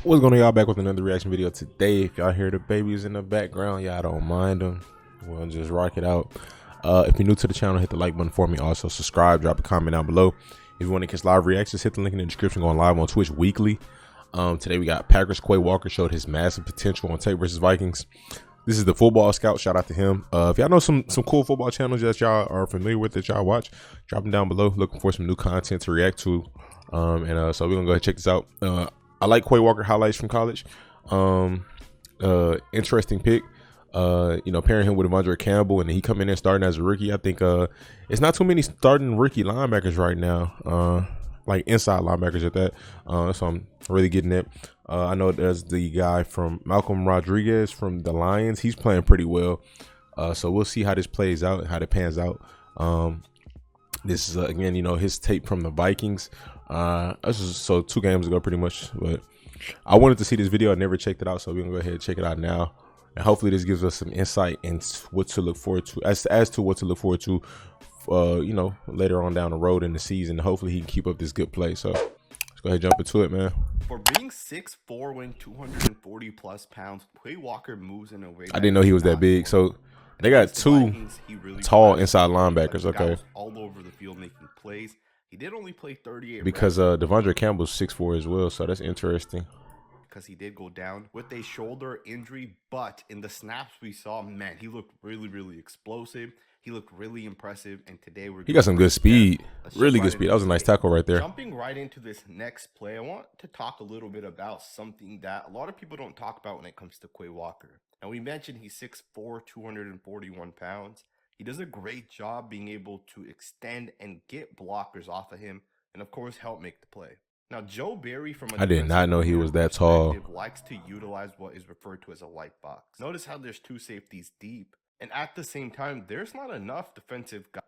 What's going on, y'all? Back with another reaction video today. If y'all hear the babies in the background, y'all don't mind them. We'll just rock it out. If you're new to the channel, hit the like button for me. Also subscribe, drop a comment down below. If you want to catch live reactions, hit the link in the description. Going live on Twitch weekly. Today we got Packers. Quay Walker showed his massive potential on tape versus Vikings. This is the Football Scout. Shout out to him. If y'all know some cool football channels that y'all are familiar with, that y'all watch, drop them down below. Looking for some new content to react to. So we're gonna go ahead and check this out. I like Quay Walker highlights from college. Interesting pick. Pairing him with Devondre Campbell, and he come in there starting as a rookie. I think it's not too many starting rookie linebackers right now. Like inside linebackers at that. So I'm really getting it. I know there's the guy from Malcolm Rodriguez from the Lions. He's playing pretty well. So we'll see how this plays out, how it pans out. This is again, his tape from the Vikings. This is so 2 games ago pretty much, but I wanted to see this video. I never checked it out, so we're gonna go ahead and check it out now, and hopefully this gives us some insight into what to look forward to, as to what to look forward to later on down the road in the season. Hopefully he can keep up this good play. So let's go ahead and jump into it, man. For being 6'4", weighing 240 plus pounds, Quay Walker moves in a way I didn't know he was that big. So they got 2 tall inside linebackers. Okay, all over the field making plays. He did only play 38 because Devondre Campbell's 6'4" as well, so that's interesting. Because he did go down with a shoulder injury, but in the snaps we saw, man, he looked really explosive. He looked really impressive, and today he got some good speed, really good speed. That was a nice tackle right there. Jumping right into this next play, I want to talk a little bit about something that a lot of people don't talk about when it comes to Quay Walker. And we mentioned he's 6'4", 241 pounds. He does a great job being able to extend and get blockers off of him, and of course help make the play. Now, Joe Barry, from a I did not know he was that tall, likes to utilize what is referred to as a light box. Notice how there's 2 safeties deep, and at the same time, there's not enough defensive guys.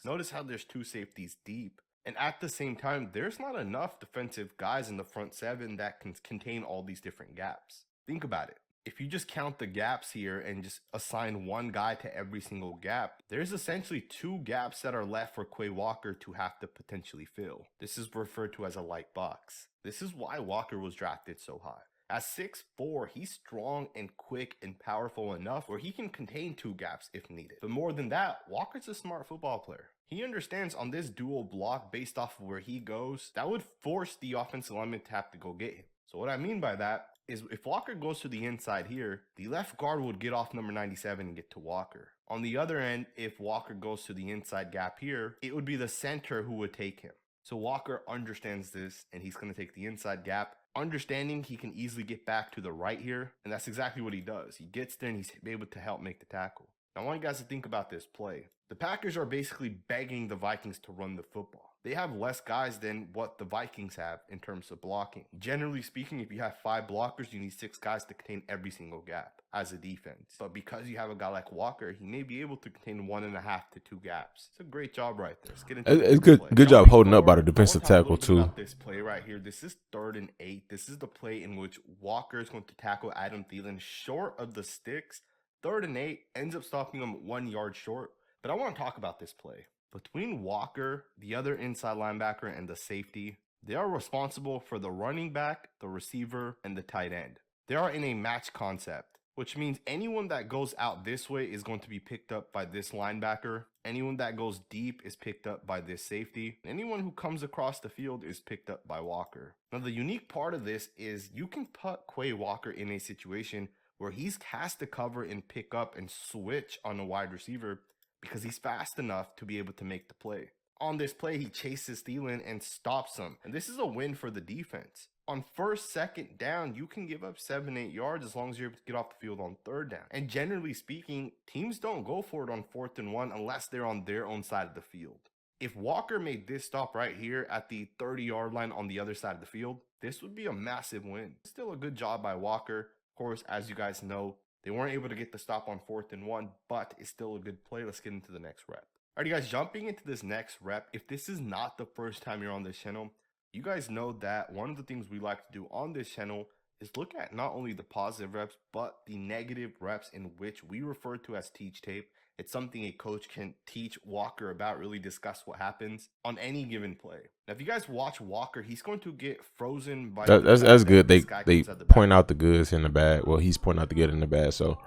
Notice how there's 2 safeties deep. And at the same time, there's not enough defensive guys in the front 7 that can contain all these different gaps. Think about it. If you just count the gaps here and just assign 1 guy to every single gap, there's essentially 2 gaps that are left for Quay Walker to have to potentially fill. This is referred to as a light box. This is why Walker was drafted so high. At 6'4", he's strong and quick and powerful enough where he can contain 2 gaps if needed. But more than that, Walker's a smart football player. He understands on this dual block based off of where he goes, that would force the offensive lineman to have to go get him. So what I mean by that is if Walker goes to the inside here, the left guard would get off number 97 and get to Walker. On the other end, if Walker goes to the inside gap here, it would be the center who would take him. So Walker understands this, and he's going to take the inside gap, understanding he can easily get back to the right here, and that's exactly what he does. He gets there and he's able to help make the tackle. Now, I want you guys to think about this play. The Packers are basically begging the Vikings to run the football. They have less guys than what the Vikings have in terms of blocking. Generally speaking, if you have 5 blockers, you need 6 guys to contain every single gap as a defense. But because you have a guy like Walker, he may be able to contain 1.5 to 2 gaps. It's a great job right there. Let's get into it's good job holding up by the defensive tackle too. This play right here, this is 3rd and 8. This is the play in which Walker is going to tackle Adam Thielen short of the sticks. 3rd and 8, ends up stopping him 1 yard short. But I want to talk about this play. Between Walker, the other inside linebacker, and the safety, they are responsible for the running back, the receiver, and the tight end. They are in a match concept, which means anyone that goes out this way is going to be picked up by this linebacker. Anyone that goes deep is picked up by this safety. Anyone who comes across the field is picked up by Walker. Now, the unique part of this is you can put Quay Walker in a situation where he's has to cover and pick up and switch on a wide receiver, because he's fast enough to be able to make the play. On this play, he chases Thielen and stops him. And this is a win for the defense. On 1st, 2nd down, you can give up 7-8 yards as long as you're able to get off the field on 3rd down. And generally speaking, teams don't go for it on 4th and 1 unless they're on their own side of the field. If Walker made this stop right here at the 30-yard line on the other side of the field, this would be a massive win. Still a good job by Walker. Of course, as you guys know, they weren't able to get the stop on 4th and 1, but it's still a good play. Let's get into the next rep. Alright, guys, jumping into this next rep, if this is not the first time you're on this channel, you guys know that one of the things we like to do on this channel is look at not only the positive reps, but the negative reps in which we refer to as teach tape It's something a coach can teach Walker about, really discuss what happens on any given play. Now, if you guys watch Walker, he's going to get frozen by the fact That's that good. this guy They comes at the point back out the goods and the bad. Well, he's pointing out the good and the bad. So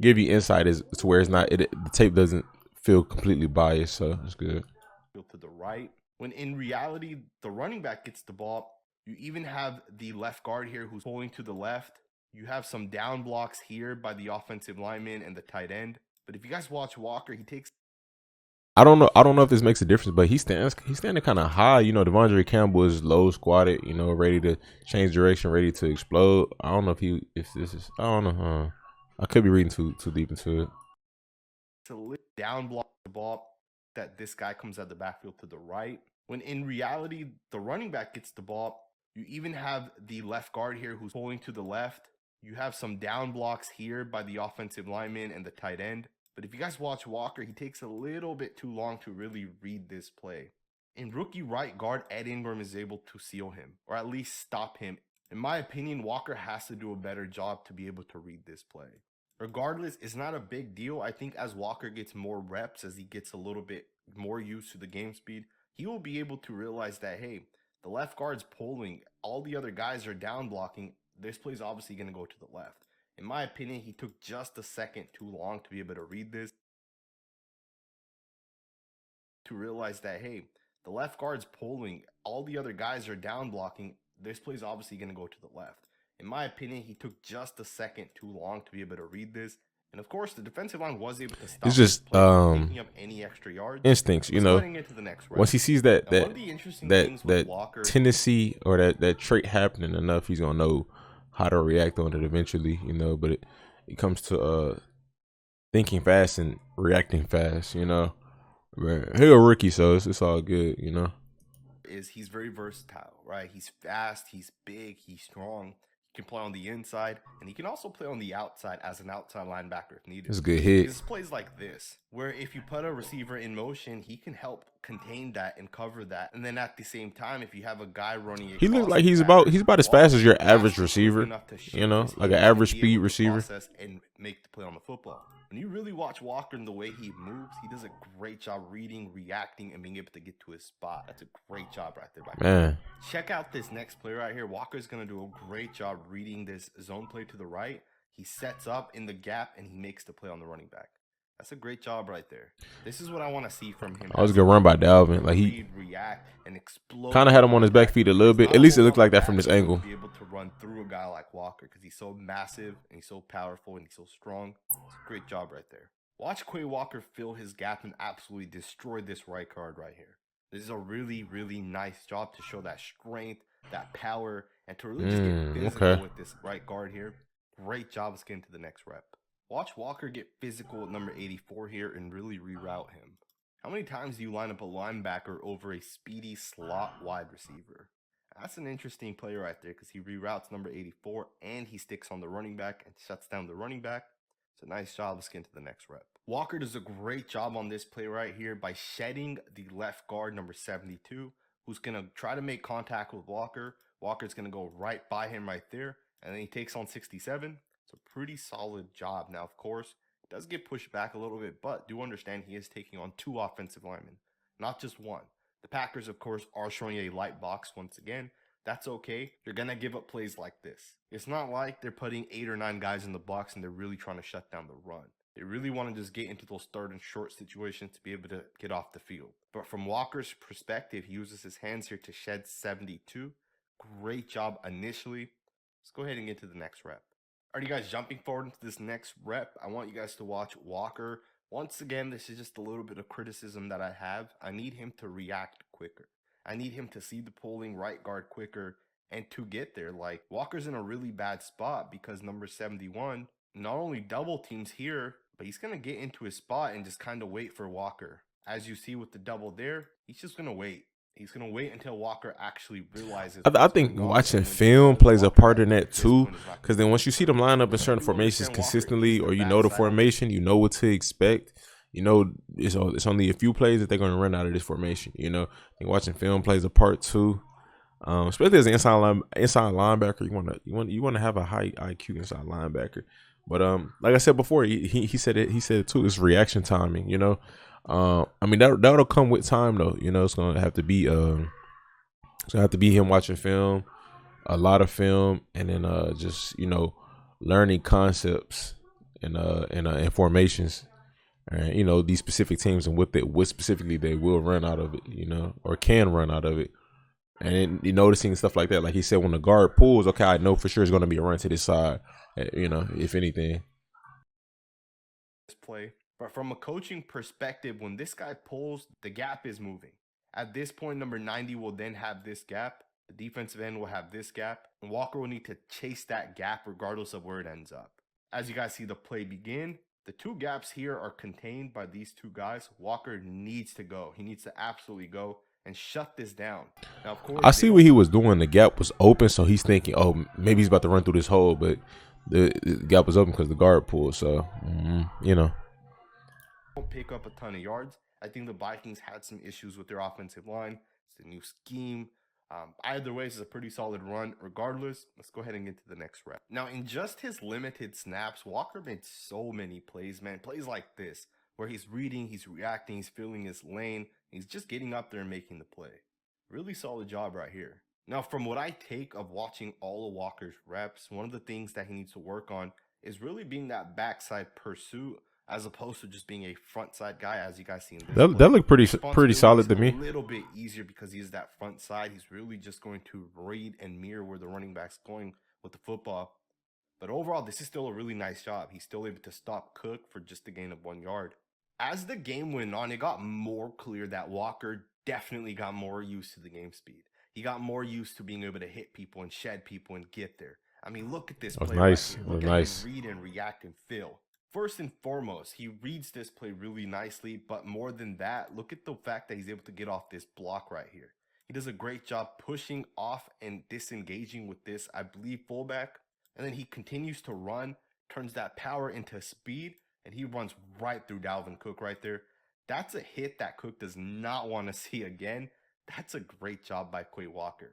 give you insight as to where it's not. The tape doesn't feel completely biased. So it's good. to the right, when in reality, the running back gets the ball. You even have the left guard here who's pulling to the left. You have some down blocks here by the offensive lineman and the tight end. But if you guys watch Walker, he takes. I don't know. I don't know if this makes a difference, but he's standing kind of high. You know, Devondre Campbell is low squatted. You know, ready to change direction, ready to explode. I don't know if this is. I don't know. I could be reading too deep into it. To down block the ball that this guy comes out the backfield to the right. When in reality, the running back gets the ball. You even have the left guard here who's pulling to the left. You have some down blocks here by the offensive lineman and the tight end. But if you guys watch Walker, he takes a little bit too long to really read this play. In rookie right guard, Ed Ingram is able to seal him, or at least stop him. In my opinion, Walker has to do a better job to be able to read this play. Regardless, it's not a big deal. I think as Walker gets more reps, as he gets a little bit more used to the game speed, he will be able to realize that, hey, the left guard's pulling, all the other guys are down blocking. This play is obviously going to go to the left. In my opinion, he took just a second too long to be able to read this. To realize that, hey, the left guard's pulling, all the other guys are down blocking. This play is obviously going to go to the left. In my opinion, he took just a second too long to be able to read this. And of course, the defensive line was able to stop. It's just picking up any extra yards. Instincts, you know. Once he sees that tendency or that trait happening enough, he's gonna know how to react on it eventually, you know. But it comes to thinking fast and reacting fast, you know. He's a rookie, so it's all good, you know. He's very versatile, right? He's fast, he's big, he's strong. He can play on the inside, and he can also play on the outside as an outside linebacker if needed. It's a good hit. This plays like this, where if you put a receiver in motion, he can help contain that and cover that. And then at the same time, if you have a guy running, he looks like he's about as fast as your average receiver. You know, like an average speed receiver. And make the play on the football. When you really watch Walker and the way he moves, he does a great job reading, reacting, and being able to get to his spot. That's a great job right there. Man. Check out this next play right here. Walker's going to do a great job reading this zone play to the right. He sets up in the gap, and he makes the play on the running back. That's a great job right there. This is what I want to see from him. I was going to run by Dalvin. Like he react and explode. Kind of had him on his back feet a little bit. At least it looked like that from this angle. Be able to run through a guy like Walker because he's so massive and he's so powerful and he's so strong. It's a great job right there. Watch Quay Walker fill his gap and absolutely destroy this right guard right here. This is a really, really nice job to show that strength, that power, and to really just get physical with this right guard here. Great job. Let's get into the next rep. Watch Walker get physical at number 84 here and really reroute him. How many times do you line up a linebacker over a speedy slot wide receiver? That's an interesting play right there because he reroutes number 84 and he sticks on the running back and shuts down the running back. It's a nice job. Let's get into the next rep. Walker does a great job on this play right here by shedding the left guard, number 72, who's going to try to make contact with Walker. Walker's going to go right by him right there, and then he takes on 67. It's a pretty solid job. Now, of course, it does get pushed back a little bit, but do understand he is taking on 2 offensive linemen, not just 1. The Packers, of course, are showing a light box once again. That's okay. You're going to give up plays like this. It's not like they're putting 8 or 9 guys in the box and they're really trying to shut down the run. They really want to just get into those third and short situations to be able to get off the field. But from Walker's perspective, he uses his hands here to shed 72. Great job initially. Let's go ahead and get to the next rep. All right, you guys, jumping forward into this next rep, I want you guys to watch Walker. Once again, this is just a little bit of criticism that I have. I need him to react quicker. I need him to see the pulling right guard quicker and to get there. Like, Walker's in a really bad spot because number 71 not only double teams here, but he's going to get into his spot and just kind of wait for Walker. As you see with the double there, he's just going to wait. He's going to wait until Walker actually realizes. I think watching film plays a part in that too. Because then once you see them line up in certain formations consistently, or you know the formation, you know what to expect. You know, it's only a few plays that they're going to run out of this formation. You know, I think watching film plays a part too. Especially as an inside linebacker, you want to have a high IQ inside linebacker. But like I said before, he said it. He said it too. It's reaction timing. You know, I mean that'll come with time though. You know, it's gonna have to be him watching film, a lot of film, and then just learning concepts and formations, and these specific teams and what specifically they will run out of it. Or can run out of it. And then noticing stuff like that, like he said, when the guard pulls, okay, I know for sure it's going to be a run to this side. If anything. This play, but from a coaching perspective, when this guy pulls, the gap is moving. At this point, number 90 will then have this gap. The defensive end will have this gap, and Walker will need to chase that gap regardless of where it ends up. As you guys see the play begin, the two gaps here are contained by these two guys. Walker needs to go. He needs to absolutely go and shut this down. Now, of course, I see what he was doing. The gap was open, so he's thinking, oh, maybe he's about to run through this hole, but the gap was open because the guard pulled. So, Won't pick up a ton of yards. I think the Vikings had some issues with their offensive line. It's a new scheme. Either way, it's a pretty solid run. Regardless, let's go ahead and get to the next rep. Now, in just his limited snaps, Walker made so many plays, man. Plays like this, where he's reading, he's reacting, he's filling his lane. He's just getting up there and making the play. Really solid job right here. Now, from what I take of watching all of Walker's reps, one of the things that he needs to work on is really being that backside pursuit, as opposed to just being a front side guy, as you guys see in this play. That looked pretty solid to me. A little bit easier because he's that front side. He's really just going to read and mirror where the running back's going with the football. But overall, this is still a really nice job. He's still able to stop Cook for just a gain of 1 yard. As the game went on, it got more clear that Walker definitely got more used to the game speed. He got more used to being able to hit people and shed people and get there. I mean, look at this play. Nice. Right here. Look at him read and react and feel. First and foremost, he reads this play really nicely, but more than that, look at the fact that he's able to get off this block right here. He does a great job pushing off and disengaging with this, I believe, fullback. And then he continues to run, turns that power into speed, and he runs right through Dalvin Cook right there. That's a hit that Cook does not want to see again. That's a great job by Quay Walker.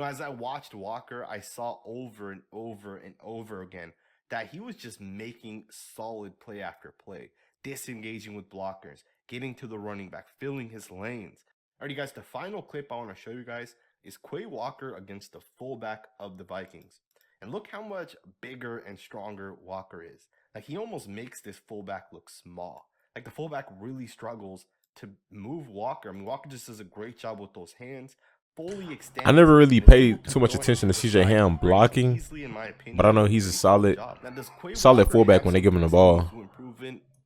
As I watched Walker, I saw over and over and over again that he was just making solid play after play, disengaging with blockers, getting to the running back, filling his lanes. Alrighty, guys, the final clip I want to show you guys is Quay Walker against the fullback of the Vikings. And look how much bigger and stronger Walker is. Like, he almost makes this fullback look small. Like, the fullback really struggles to move Walker. I mean, Walker just does a great job with those hands. I never really paid too much attention to CJ Ham blocking, but I know he's a solid fullback when they give him the ball.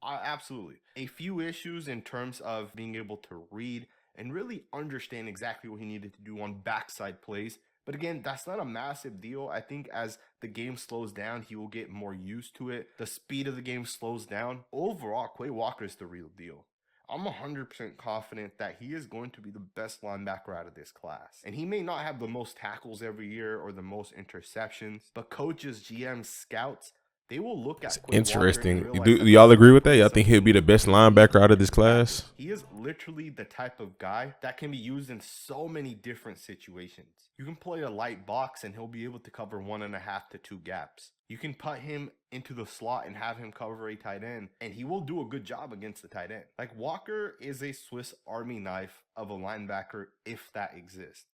Absolutely. A few issues in terms of being able to read and really understand exactly what he needed to do on backside plays. But again, that's not a massive deal. I think as the game slows down, he will get more used to it. The speed of the game slows down. Overall, Quay Walker is the real deal. I'm 100% confident that he is going to be the best linebacker out of this class. And he may not have the most tackles every year or the most interceptions, but coaches, GMs, scouts, they will look at Quay interesting. Walker Do y'all agree with that? Y'all think he'll be the best linebacker out of this class? He is literally the type of guy that can be used in so many different situations. You can play a light box and he'll be able to cover 1.5 to 2 gaps. You can put him into the slot and have him cover a tight end, and he will do a good job against the tight end. Like, Walker is a Swiss Army knife of a linebacker if that exists.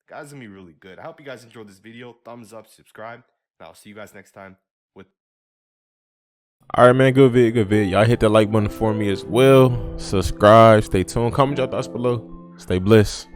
The guy's gonna be really good. I hope you guys enjoyed this video. Thumbs up, subscribe, and I'll see you guys next time with. All right, man. Good vid. Y'all hit that like button for me as well. Subscribe. Stay tuned. Comment your thoughts below. Stay blessed.